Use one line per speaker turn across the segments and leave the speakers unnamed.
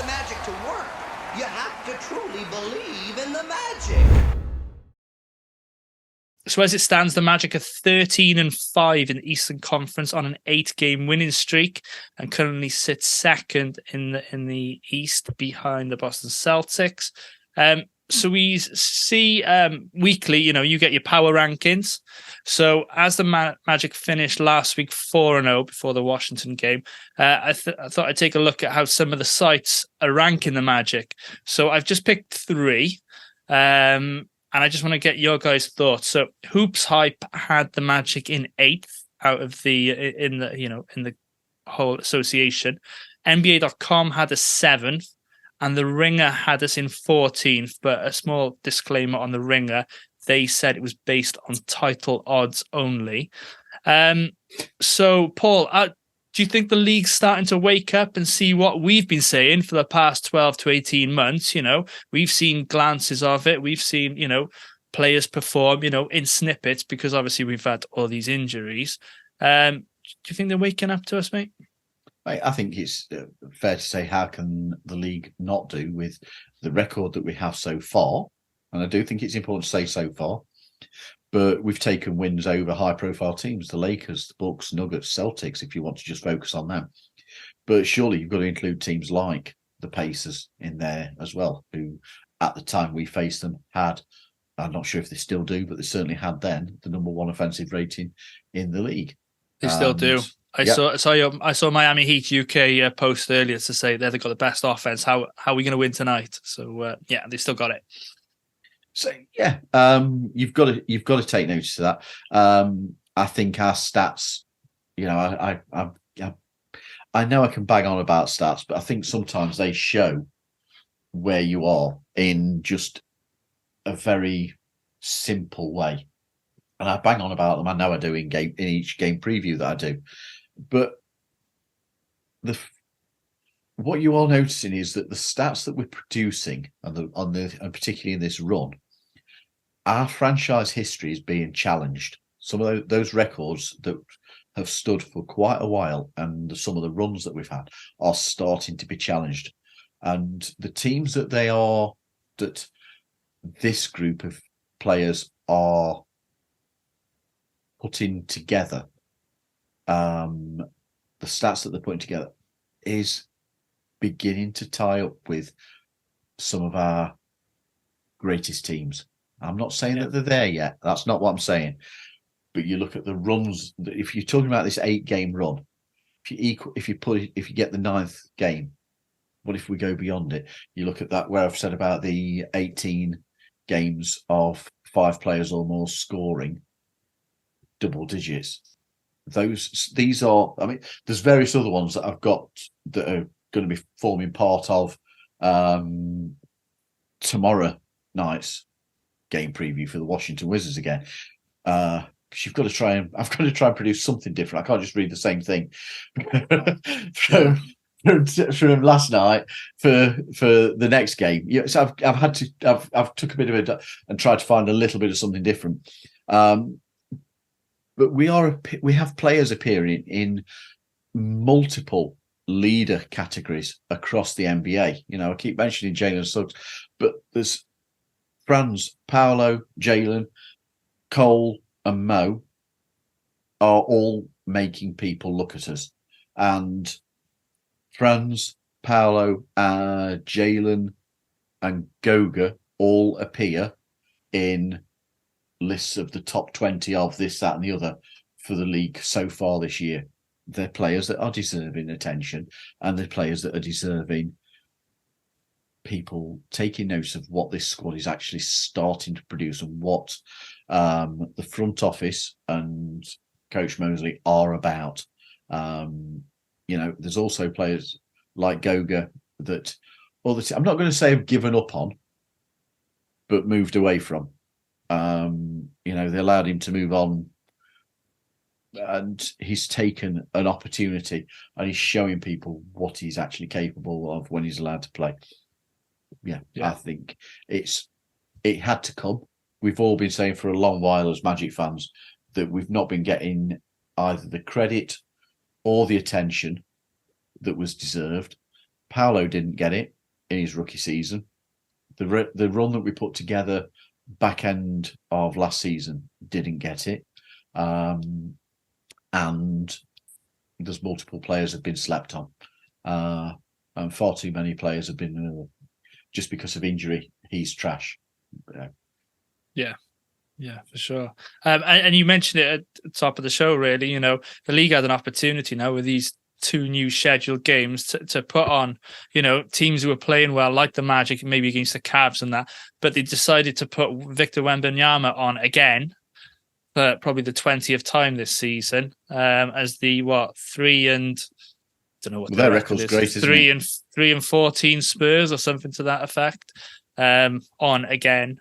magic to work, you have to truly believe in the magic.
So as it stands, the Magic are 13-5 in the Eastern Conference on an 8-game winning streak, and currently sit second in the East behind the Boston Celtics. So we see weekly, you get your power rankings. So as the Magic finished last week 4-0 before the Washington game, I thought I'd take a look at how some of the sites are ranking the Magic. So I've just picked 3. And I just want to get your guys' thoughts. So HoopsHype had the Magic in 8th out of in the whole association. NBA.com had a 7th, and the Ringer had us in 14th. But a small disclaimer on the Ringer: they said it was based on title odds only. So Paul, do you think the league's starting to wake up and see what we've been saying for the past 12 to 18 months? We've seen glances of it. We've seen, players perform, in snippets, because obviously we've had all these injuries. Do you think they're waking up to us, mate?
I think it's fair to say, how can the league not do with the record that we have so far? And I do think it's important to say so far. But we've taken wins over high-profile teams, the Lakers, the Bucks, Nuggets, Celtics, if you want to just focus on them. But surely you've got to include teams like the Pacers in there as well, who at the time we faced them had, I'm not sure if they still do, but they certainly had then the number 1 offensive rating in the league.
They still do. I saw Miami Heat UK post earlier to say they've got the best offense. How are we going to win tonight? So they still got it.
So you've got to take notice of that. I think our stats, I know I can bang on about stats, but I think sometimes they show where you are in just a very simple way. And I bang on about them. I know I do in each game preview that I do, but what you are noticing is that the stats that we're producing and particularly in this run, our franchise history is being challenged. Some of those records that have stood for quite a while, and some of the runs that we've had, are starting to be challenged. And the teams that this group of players are putting together, the stats that they're putting together is beginning to tie up with some of our greatest teams. I'm not saying that they're there yet. That's not what I'm saying. But you look at the runs. If you're talking about this 8-game run, if you get the 9th game, what if we go beyond it? You look at that where I've said about the 18 games of 5 players or more scoring double digits. These are. I mean, there's various other ones that I've got that are going to be forming part of tomorrow night's game preview for the Washington Wizards again. I've got to try and produce something different. I can't just read the same thing from last night for the next game. So I've took a bit of it and tried to find a little bit of something different. But we have players appearing in multiple leader categories across the NBA. I keep mentioning Jalen Suggs, but there's Franz, Paolo, Jalen, Cole, and Mo are all making people look at us. And Franz, Paolo, Jalen, and Goga all appear in lists of the top 20 of this, that, and the other for the league so far this year. They're players that are deserving attention, and they're players that are deserving people taking notice of what this squad is actually starting to produce and what the front office and Coach Mosley are about. There's also players like Goga that I'm not going to say have given up on, but moved away from. They allowed him to move on, and he's taken an opportunity and he's showing people what he's actually capable of when he's allowed to play. Yeah. I think it had to come. We've all been saying for a long while as Magic fans that we've not been getting either the credit or the attention that was deserved. Paolo didn't get it. in his rookie season. The run that we put together back end of last season didn't get it. And there's multiple players have been slept on. And far too many players have been, just because of injury, he's trash.
Yeah, for sure. And you mentioned it at the top of the show, really. You know, the league had an opportunity now with these 2 new scheduled games to put on, you know, teams who were playing well, like the Magic, maybe against the Cavs and that, but they decided to put Victor Wembanyama on again for probably the 20th time this season, as the 3 and don't know what
their record's great, isn't it?
3 and 14 Spurs or something to that effect, on again.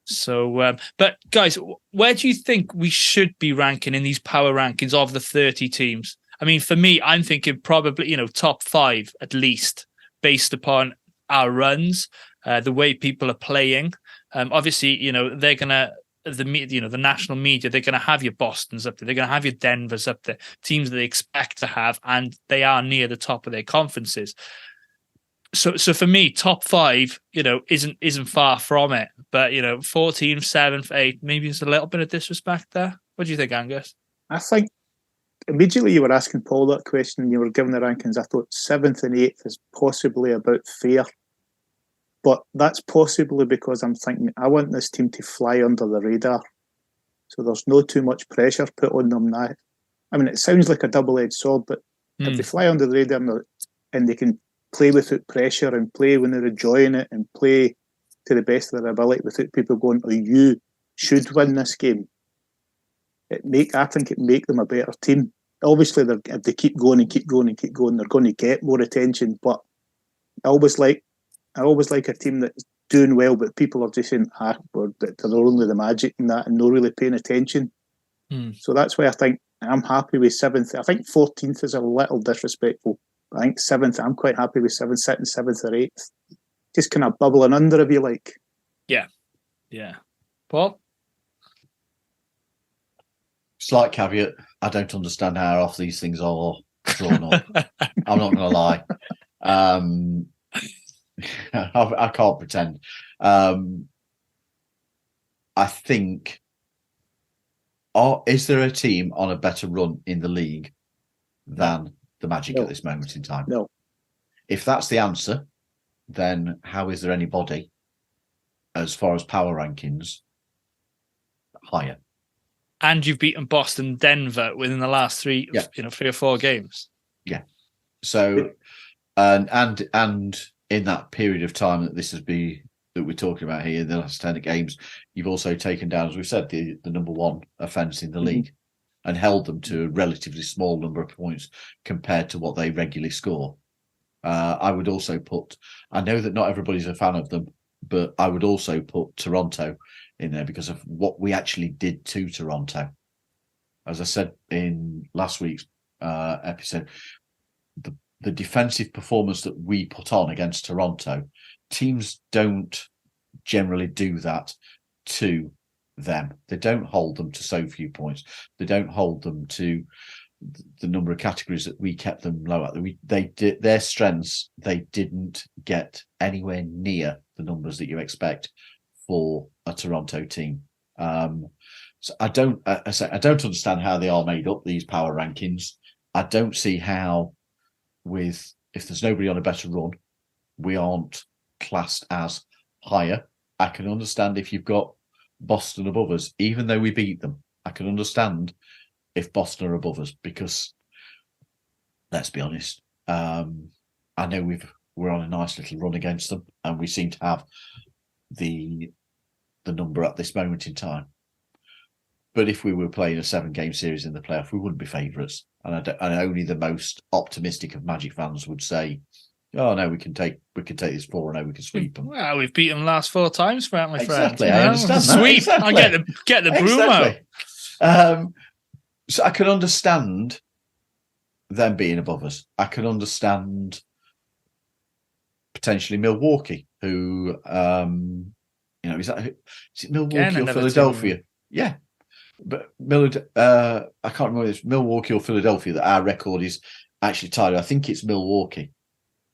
So, but guys, where do you think we should be ranking in these power rankings of the 30 teams? I mean, for me, I'm thinking probably, you know, top 5 at least, based upon our runs, the way people are playing. Obviously, you know, they're gonna the national media, they're gonna have your Bostons up there, they're gonna have your Denvers up there, teams that they expect to have, and they are near the top of their conferences. So for me, top 5, you know, isn't far from it. But, you know, 14th, 7th, 8th, maybe there's a little bit of disrespect there. What do you think, Angus?
I think immediately you were asking Paul that question and you were giving the rankings. I thought 7th and 8th is possibly about fair. But that's possibly because I'm thinking I want this team to fly under the radar. So there's no too much pressure put on them now. I mean, it sounds like a double-edged sword, but if they fly under the radar and they can play without pressure and play when they're enjoying it and play to the best of their ability without people going, oh, you should win this game, I think it make them a better team. Obviously, if they keep going and keep going and keep going, they're going to get more attention. But I always like a team that's doing well, but people are just saying, they're only the Magic and that, and not really paying attention. So that's why I think I'm happy with 7th. I think 14th is a little disrespectful. I think 7th, I'm quite happy with 7th, sitting 7th or 8th. Just kind of bubbling under, if you like.
Yeah. Paul?
Slight caveat, I don't understand how off these things are drawn up. I'm not going to lie. I can't pretend. I think, is there a team on a better run in the league than the Magic at this moment in time?
No.
If that's the answer, then how is there anybody, as far as power rankings, higher?
And you've beaten Boston, Denver within the last 3 or 4 games. Yeah.
So, and in that period of time that we're talking about here, the last 10 games, you've also taken down, as we've said, the number 1 offence in the league, and held them to a relatively small number of points compared to what they regularly score. I would also put, I know that not everybody's a fan of them, but I would also put Toronto in there because of what we actually did to Toronto. As I said in last week's episode, the defensive performance that we put on against Toronto, teams don't generally do that to them. They don't hold them to so few points. They don't hold them to the number of categories that we kept them low at. They did their strengths. They didn't get anywhere near the numbers that you expect for a Toronto team. So I don't understand how they are made up, these power rankings. I don't see how, if there's nobody on a better run, we aren't classed as higher. I can understand if you've got Boston above us, even though we beat them. I can understand if Boston are above us because, let's be honest, I know we're on a nice little run against them, and we seem to have the number at this moment in time. But if we were playing a 7-game series in the playoff, we wouldn't be favourites. And only the most optimistic of Magic fans would say, "Oh no, we can take this 4-0. We can sweep them."
Well, we've beaten them last 4 times, my friend.
Exactly, I understand that.
Sweep.
Exactly.
I get the broom out.
So I can understand them being above us. I can understand potentially Milwaukee, who is it Milwaukee or Philadelphia? Yeah. But I can't remember if it's Milwaukee or Philadelphia that our record is actually tied. I think it's Milwaukee.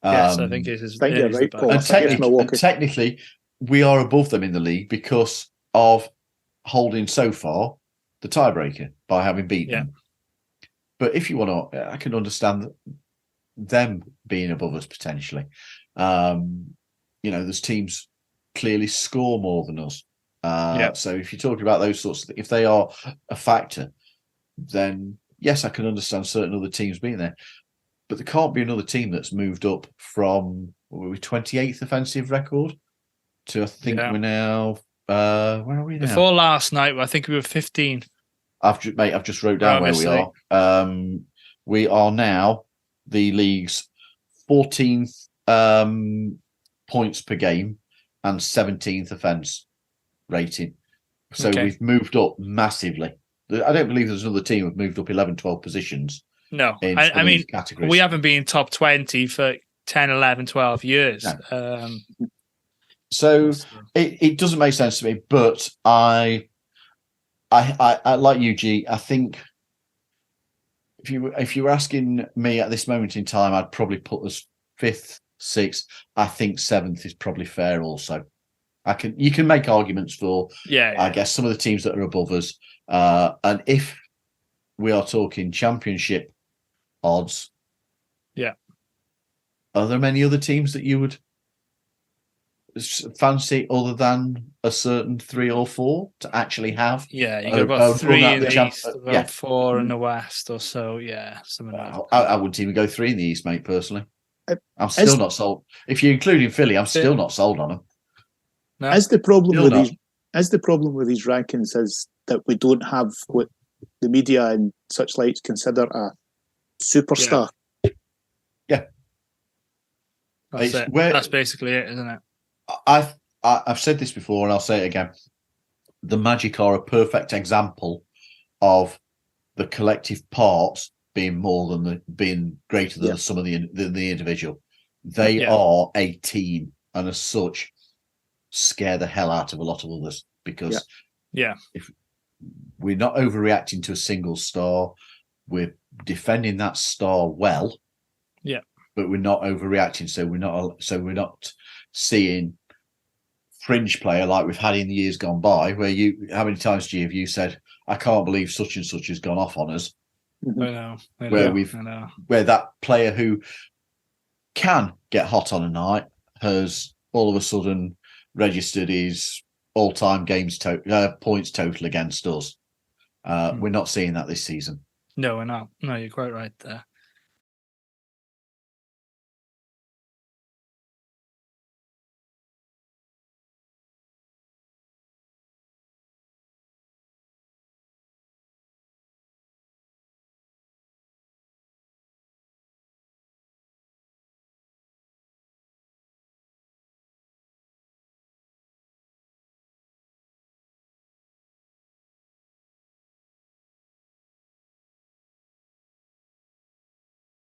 Yes, I think it is.
I think you're
it is
right,
the
Paul.
bad.
I
And
think it's Milwaukee.
technically, we are above them in the league because of holding so far the tiebreaker by having beaten them. But if you want to, I can understand them being above us potentially. There's teams clearly score more than us. So if you're talking about those sorts of things, if they are a factor, then yes, I can understand certain other teams being there. But there can't be another team that's moved up from 28th offensive record to I think we're now where are we now?
Before last night, I think we were 15.
I've just wrote down where we are. We are now the league's 14th points per game and 17th offence rating. So we've moved up massively. I don't believe there's another team who've moved up 11, 12 positions.
No, I mean,
categories.
We haven't been top 20 for 10, 11, 12 years.
No. So it doesn't make sense to me, but I like you, G. I think if you were asking me at this moment in time, I'd probably put us 5th, 6th. I think 7th is probably fair. Also, you can make arguments for I guess some of the teams that are above us, and if we are talking championship odds, are there many other teams that you would fancy other than a certain 3 or 4 to actually have?
You got about 3 in the East, about 4 in the
Mm-hmm.
West, or so. Yeah, something like that.
I wouldn't even go 3 in the East, mate. Personally, I'm still not sold. If you're including Philly, I'm still not sold on them.
No.
As the problem with these rankings is that we don't have what the media and such like consider a superstar.
Yeah.
That's basically it, isn't it?
I've said this before and I'll say it again. The Magic are a perfect example of the collective parts being being greater than some of the individual. They are a team, and as such, scare the hell out of a lot of others because if we're not overreacting to a single star, we're defending that star well. Yeah, but we're not overreacting, so we're not seeing fringe player like we've had in the years gone by, where how many times have you said, I can't believe such and such has gone off on us?
I know.
Where that player who can get hot on a night has all of a sudden registered his all-time points total against us. We're not seeing that this season.
No, we're not. No, you're quite right there.